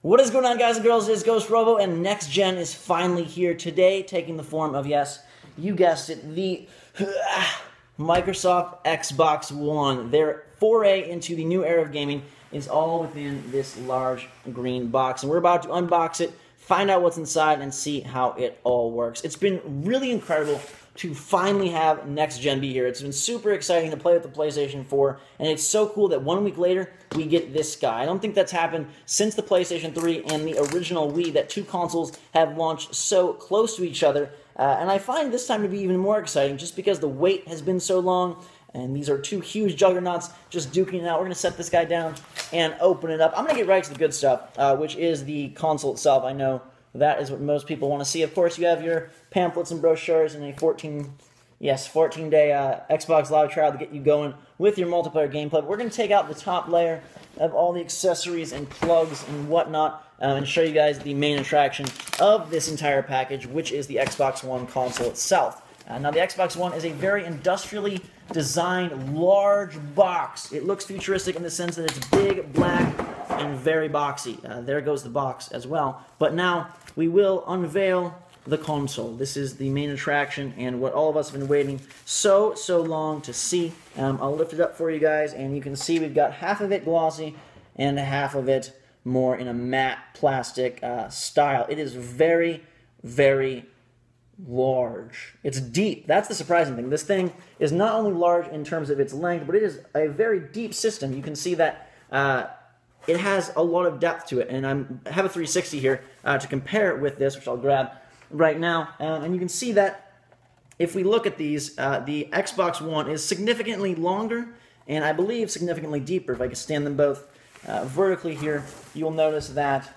What is going on, guys and girls? It is Ghost Robo, and Next Gen is finally here today, taking the form of, yes, you guessed it, the Microsoft Xbox One. Their foray into the new era of gaming is all within this large green box, and we're about to unbox it, find out what's inside, and see how it all works. It's been really incredible to finally have Next Gen be here. It's been super exciting to play with the PlayStation 4, and it's so cool that 1 week later, we get this guy. I don't think that's happened since the PlayStation 3 and the original Wii, that two consoles have launched so close to each other, and I find this time to be even more exciting just because the wait has been so long, and these are two huge juggernauts just duking it out. We're going to set this guy down and open it up. I'm going to get right to the good stuff, which is the console itself. I know that is what most people want to see. Of course, you have your pamphlets and brochures and a 14-day Xbox Live trial to get you going with your multiplayer gameplay. But we're going to take out the top layer of all the accessories and plugs and whatnot and show you guys the main attraction of this entire package, which is the Xbox One console itself. Now, the Xbox One is a very industrially designed, large box. It looks futuristic in the sense that it's big, black, and very boxy. There goes the box as well. But now, we will unveil the console. This is the main attraction and what all of us have been waiting so long to see. I'll lift it up for you guys, and you can see we've got half of it glossy and half of it more in a matte plastic style. It is very, very large. It's deep. That's the surprising thing. This thing is not only large in terms of its length, but it is a very deep system. You can see that it has a lot of depth to it, and I have a 360 here to compare it with this, which I'll grab right now, and you can see that if we look at these, the Xbox One is significantly longer, and I believe significantly deeper. If I can stand them both vertically here, you'll notice that,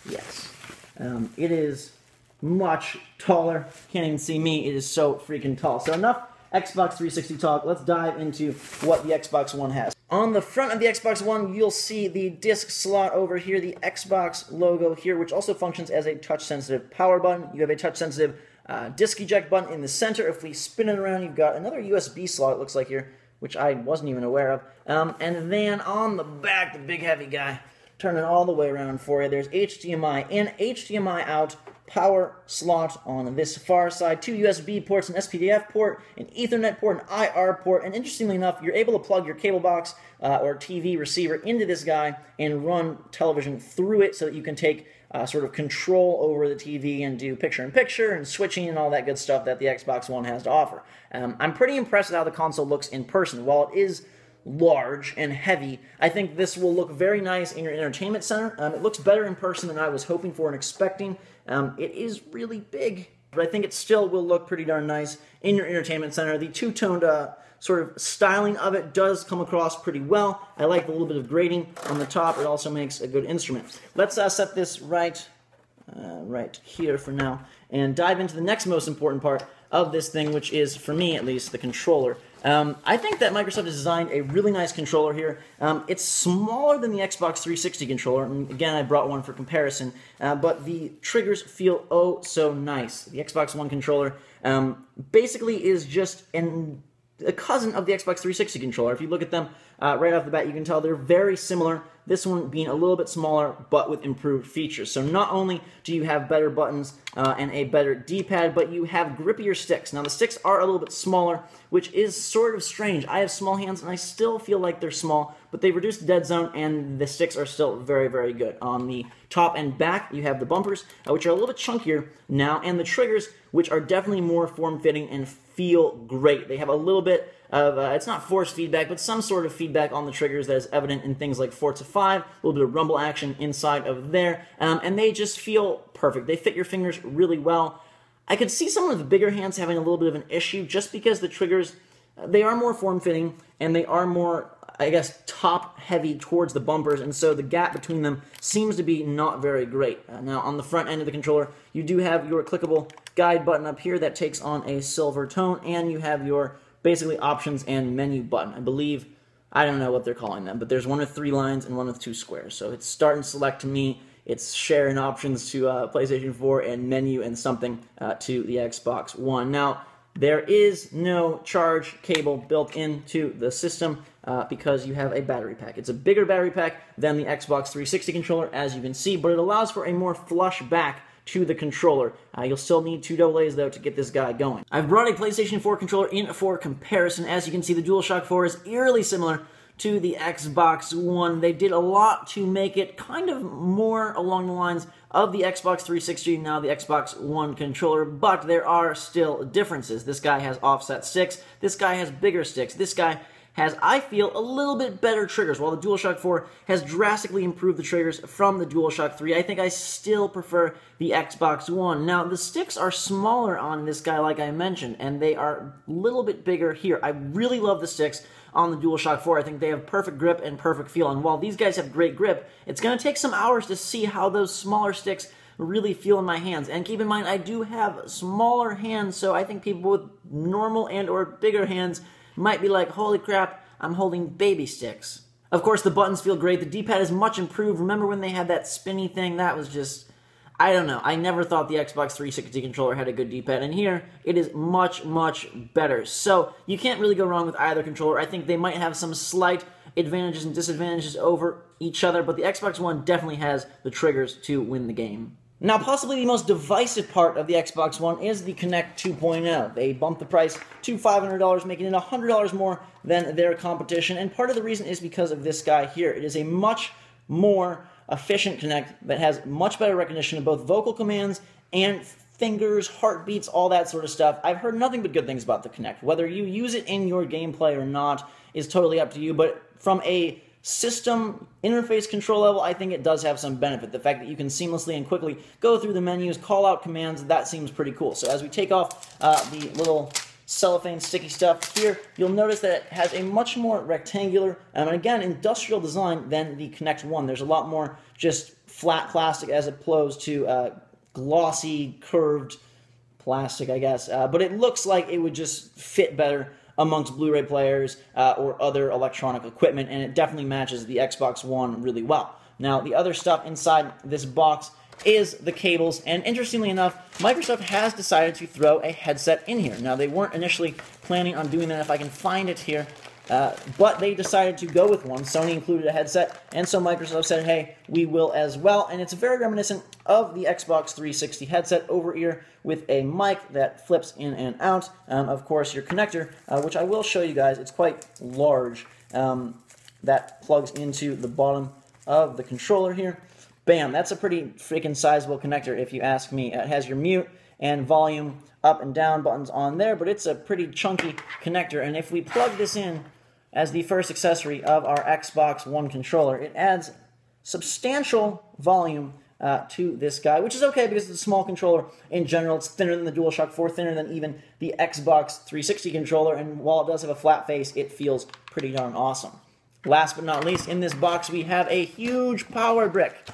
yes, it is much taller. Can't even see me. It is so freaking tall. So enough Xbox 360 talk. Let's dive into what the Xbox One has. On the front of the Xbox One, you'll see the disc slot over here, the Xbox logo here, which also functions as a touch-sensitive power button. You have a touch-sensitive disc eject button in the center. If we spin it around, you've got another USB slot, it looks like here, which I wasn't even aware of. And then on the back, the big heavy guy, turn it all the way around for you. There's HDMI in, HDMI out, power slot on this far side, two USB ports, an SPDIF port, an Ethernet port, an IR port, and interestingly enough, you're able to plug your cable box or TV receiver into this guy and run television through it so that you can take sort of control over the TV and do picture-in-picture and switching and all that good stuff that the Xbox One has to offer. I'm pretty impressed with how the console looks in person. While it is large and heavy, I think this will look very nice in your entertainment center. It looks better in person than I was hoping for and expecting. It is really big, but I think it still will look pretty darn nice in your entertainment center. The two-toned sort of styling of it does come across pretty well. I like the little bit of grading on the top. It also makes a good instrument. Let's set this right here for now and dive into the next most important part of this thing, which is, for me at least, the controller. I think that Microsoft has designed a really nice controller here. It's smaller than the Xbox 360 controller, and again, I brought one for comparison, but the triggers feel oh so nice. The Xbox One controller basically is just a cousin of the Xbox 360 controller. If you look at them right off the bat, you can tell they're very similar, this one being a little bit smaller, but with improved features. So not only do you have better buttons and a better D-pad, but you have grippier sticks. Now, the sticks are a little bit smaller, which is sort of strange. I have small hands, and I still feel like they're small, but they've reduced the dead zone, and the sticks are still very, very good. On the top and back, you have the bumpers, which are a little bit chunkier now, and the triggers, which are definitely more form-fitting and feel great. They have a little bit of, it's not force feedback, but some sort of feedback on the triggers that is evident in things like Forza 5, a little bit of rumble action inside of there, and they just feel perfect. They fit your fingers really well. I could see someone with bigger hands having a little bit of an issue just because the triggers, they are more form-fitting, and they are more, I guess, top-heavy towards the bumpers, and so the gap between them seems to be not very great. Now, on the front end of the controller, you do have your clickable guide button up here that takes on a silver tone, and you have your basically options and menu button. I believe, I don't know what they're calling them, but there's one with 3 lines and one with 2 squares. So it's start and select to me, it's share and options to PlayStation 4, and menu and something to the Xbox One. Now, there is no charge cable built into the system because you have a battery pack. It's a bigger battery pack than the Xbox 360 controller, as you can see, but it allows for a more flush back to the controller. You'll still need 2 AA's though to get this guy going. I've brought a PlayStation 4 controller in for comparison. As you can see, the DualShock 4 is eerily similar to the Xbox One. They did a lot to make it kind of more along the lines of the Xbox 360, now the Xbox One controller, but there are still differences. This guy has offset sticks, this guy has bigger sticks, this guy has, I feel, a little bit better triggers. While the DualShock 4 has drastically improved the triggers from the DualShock 3, I think I still prefer the Xbox One. Now, the sticks are smaller on this guy, like I mentioned, and they are a little bit bigger here. I really love the sticks on the DualShock 4. I think they have perfect grip and perfect feel, and while these guys have great grip, it's going to take some hours to see how those smaller sticks really feel in my hands. And keep in mind, I do have smaller hands, so I think people with normal and or bigger hands might be like, holy crap, I'm holding baby sticks. Of course, the buttons feel great. The D-pad is much improved. Remember when they had that spinny thing? That was just, I don't know. I never thought the Xbox 360 controller had a good D-pad, and here it is much, much better. So you can't really go wrong with either controller. I think they might have some slight advantages and disadvantages over each other, but the Xbox One definitely has the triggers to win the game. Now, possibly the most divisive part of the Xbox One is the Kinect 2.0. They bumped the price to $500, making it $100 more than their competition, and part of the reason is because of this guy here. It is a much more efficient Kinect that has much better recognition of both vocal commands and fingers, heartbeats, all that sort of stuff. I've heard nothing but good things about the Kinect. Whether you use it in your gameplay or not is totally up to you, but from a system interface control level, I think it does have some benefit. The fact that you can seamlessly and quickly go through the menus, call out commands, that seems pretty cool. So as we take off the little cellophane sticky stuff here, you'll notice that it has a much more rectangular, and again, industrial design than the Kinect 1. There's a lot more just flat plastic as opposed to glossy, curved plastic, I guess. But it looks like it would just fit better amongst Blu-ray players or other electronic equipment, and it definitely matches the Xbox One really well. Now, the other stuff inside this box is the cables, and interestingly enough, Microsoft has decided to throw a headset in here. Now, they weren't initially planning on doing that, if I can find it here, but they decided to go with one. Sony included a headset, and so Microsoft said, hey, we will as well, and it's very reminiscent of the Xbox 360 headset over-ear with a mic that flips in and out. Of course, your connector, which I will show you guys, it's quite large, that plugs into the bottom of the controller here. Bam, that's a pretty freaking sizable connector if you ask me. It has your mute and volume up and down buttons on there, but it's a pretty chunky connector, and if we plug this in as the first accessory of our Xbox One controller, it adds substantial volume to this guy, which is okay because it's a small controller in general. It's thinner than the DualShock 4, thinner than even the Xbox 360 controller, and while it does have a flat face, it feels pretty darn awesome. Last but not least, in this box we have a huge power brick.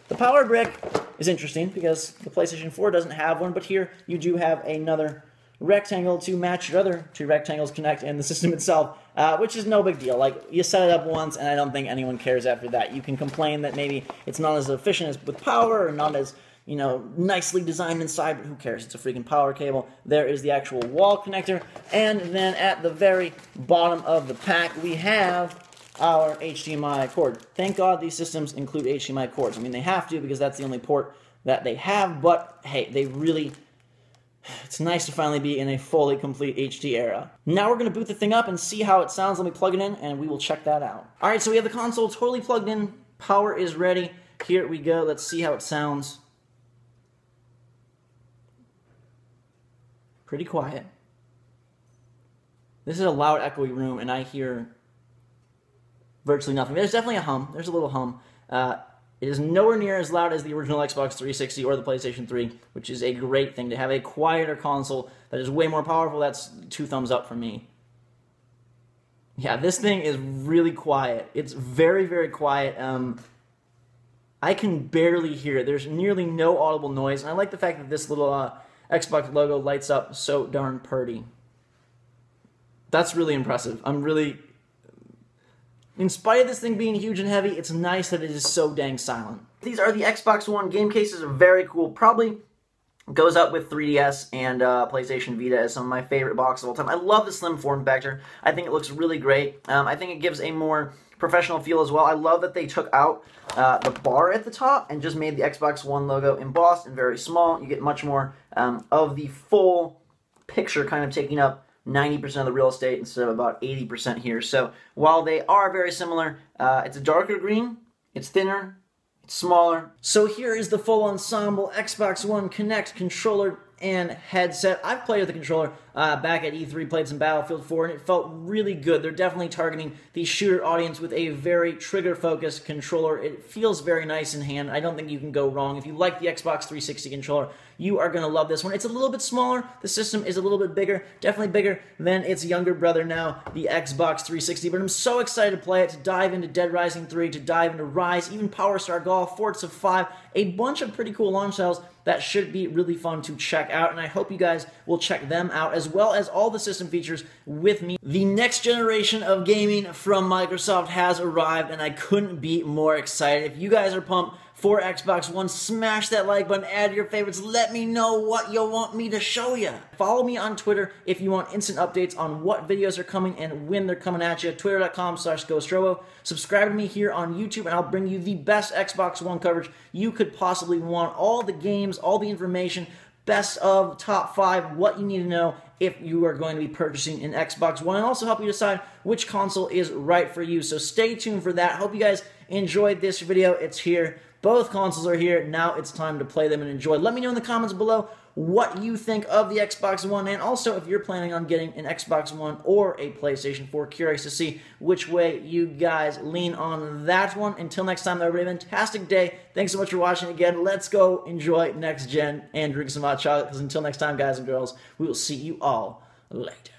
The power brick is interesting because the PlayStation 4 doesn't have one, but here you do have another rectangle to match your other two rectangles connect in the system itself, which is no big deal. Like, you set it up once, and I don't think anyone cares after that. You can complain that maybe it's not as efficient as with power, or not as, you know, nicely designed inside, but who cares? It's a freaking power cable. There is the actual wall connector, and then at the very bottom of the pack, we have our HDMI cord. Thank God these systems include HDMI cords. I mean, they have to because that's the only port that they have, but hey, they really, it's nice to finally be in a fully complete HD era. Now we're going to boot the thing up and see how it sounds. Let me plug it in and we will check that out. Alright, so we have the console totally plugged in. Power is ready. Here we go. Let's see how it sounds. Pretty quiet. This is a loud, echoey room, and I hear virtually nothing. There's definitely a hum. There's a little hum. It is nowhere near as loud as the original Xbox 360 or the PlayStation 3, which is a great thing. To have a quieter console that is way more powerful, that's 2 thumbs up for me. Yeah, this thing is really quiet. It's very, very quiet. I can barely hear it. There's nearly no audible noise, and I like the fact that this little Xbox logo lights up so darn purty. That's really impressive. I'm really... In spite of this thing being huge and heavy, it's nice that it is so dang silent. These are the Xbox One game cases. Are very cool. Probably Goes up with 3DS and PlayStation Vita as some of my favorite boxes of all time. I love the slim form factor. I think it looks really great. I think it gives a more professional feel as well. I love that they took out the bar at the top and just made the Xbox One logo embossed and very small. You get much more of the full picture kind of taking up 90% of the real estate instead of about 80% here. So while they are very similar, it's a darker green, it's thinner, smaller. So here is the full ensemble Xbox One Kinect controller and headset. I've played with the controller back at E3, played some Battlefield 4, and it felt really good. They're definitely targeting the shooter audience with a very trigger-focused controller. It feels very nice in hand. I don't think you can go wrong. If you like the Xbox 360 controller, you are going to love this one. It's a little bit smaller. The system is a little bit bigger, definitely bigger than its younger brother now, the Xbox 360, but I'm so excited to play it, to dive into Dead Rising 3, to dive into Rise, even Power Star Golf, Forza 5, a bunch of pretty cool launch titles that should be really fun to check out, and I hope you guys will check them out, as well as all the system features with me. The next generation of gaming from Microsoft has arrived, and I couldn't be more excited. If you guys are pumped for Xbox One, smash that like button, add your favorites, let me know what you want me to show you. Follow me on Twitter if you want instant updates on what videos are coming and when they're coming at you, twitter.com/GhostRobo. Subscribe to me here on YouTube and I'll bring you the best Xbox One coverage you could possibly want. All the games, all the information, best of, top 5, what you need to know if you are going to be purchasing an Xbox One, and also help you decide which console is right for you. So stay tuned for that. Hope you guys enjoyed this video. It's here. Both consoles are here. Now it's time to play them and enjoy. Let me know in the comments below what you think of the Xbox One, and also if you're planning on getting an Xbox One or a PlayStation 4. Curious to see which way you guys lean on that one. Until next time, everybody, fantastic day. Thanks so much for watching again. Let's go enjoy next gen and drink some hot chocolate, because until next time, guys and girls, we will see you all later.